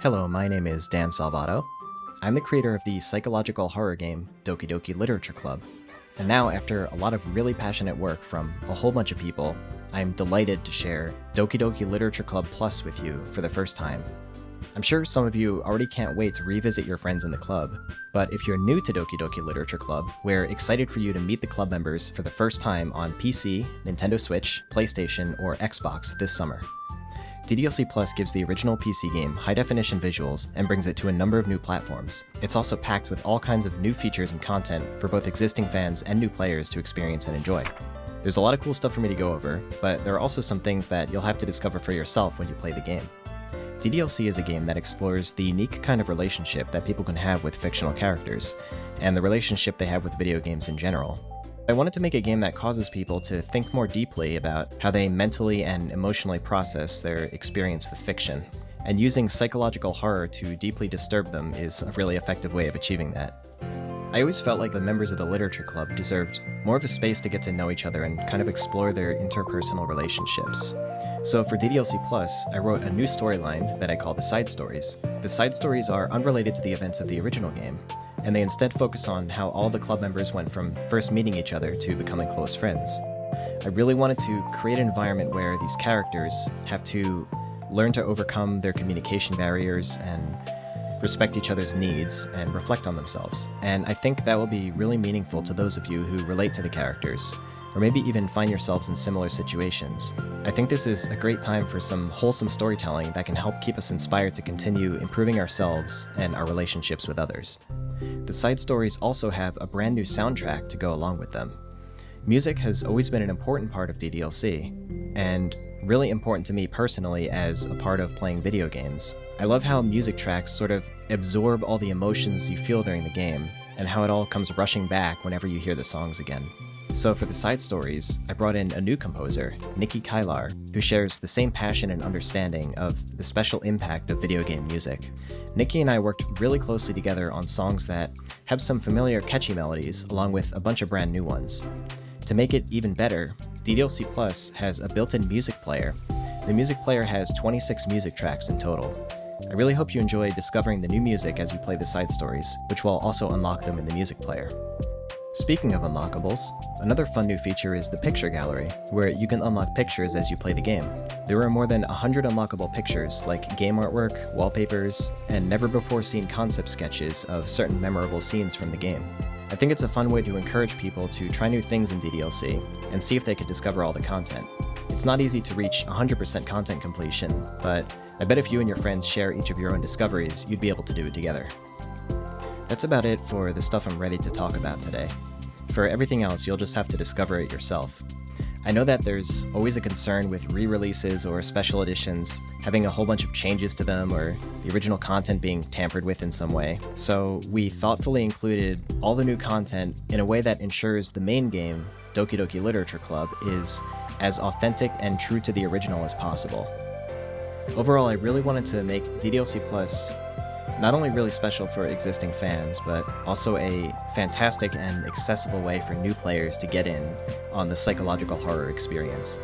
Hello, my name is Dan Salvato. I'm the creator of the psychological horror game Doki Doki Literature Club. And now, after a lot of really passionate work from a whole bunch of people, I'm delighted to share Doki Doki Literature Club Plus with you for the first time. I'm sure some of you already can't wait to revisit your friends in the club, but if you're new to Doki Doki Literature Club, we're excited for you to meet the club members for the first time on PC, Nintendo Switch, PlayStation, or Xbox this summer. DDLC Plus gives the original PC game high-definition visuals and brings it to a number of new platforms. It's also packed with all kinds of new features and content for both existing fans and new players to experience and enjoy. There's a lot of cool stuff for me to go over, but there are also some things that you'll have to discover for yourself when you play the game. DDLC is a game that explores the unique kind of relationship that people can have with fictional characters, and the relationship they have with video games in general. I wanted to make a game that causes people to think more deeply about how they mentally and emotionally process their experience with fiction, and using psychological horror to deeply disturb them is a really effective way of achieving that. I always felt like the members of the Literature Club deserved more of a space to get to know each other and kind of explore their interpersonal relationships. So for DDLC Plus, I wrote a new storyline that I call the side stories. The side stories are unrelated to the events of the original game, and they instead focus on how all the club members went from first meeting each other to becoming close friends. I really wanted to create an environment where these characters have to learn to overcome their communication barriers and respect each other's needs and reflect on themselves. And I think that will be really meaningful to those of you who relate to the characters, or maybe even find yourselves in similar situations. I think this is a great time for some wholesome storytelling that can help keep us inspired to continue improving ourselves and our relationships with others. The side stories also have a brand new soundtrack to go along with them. Music has always been an important part of DDLC, and really important to me personally as a part of playing video games. I love how music tracks sort of absorb all the emotions you feel during the game, and how it all comes rushing back whenever you hear the songs again. So for the side stories, I brought in a new composer, Nikki Kylar, who shares the same passion and understanding of the special impact of video game music. Nikki and I worked really closely together on songs that have some familiar catchy melodies, along with a bunch of brand new ones. To make it even better, DDLC Plus has a built-in music player. The music player has 26 music tracks in total. I really hope you enjoy discovering the new music as you play the side stories, which will also unlock them in the music player. Speaking of unlockables, another fun new feature is the picture gallery, where you can unlock pictures as you play the game. There are more than 100 unlockable pictures, like game artwork, wallpapers, and never-before-seen concept sketches of certain memorable scenes from the game. I think it's a fun way to encourage people to try new things in DDLC, and see if they can discover all the content. It's not easy to reach 100% content completion, but I bet if you and your friends share each of your own discoveries, you'd be able to do it together. That's about it for the stuff I'm ready to talk about today. For everything else, you'll just have to discover it yourself. I know that there's always a concern with re-releases or special editions having a whole bunch of changes to them, or the original content being tampered with in some way, so we thoughtfully included all the new content in a way that ensures the main game, Doki Doki Literature Club, is as authentic and true to the original as possible. Overall, I really wanted to make DDLC Plus not only really special for existing fans, but also a fantastic and accessible way for new players to get in on the psychological horror experience.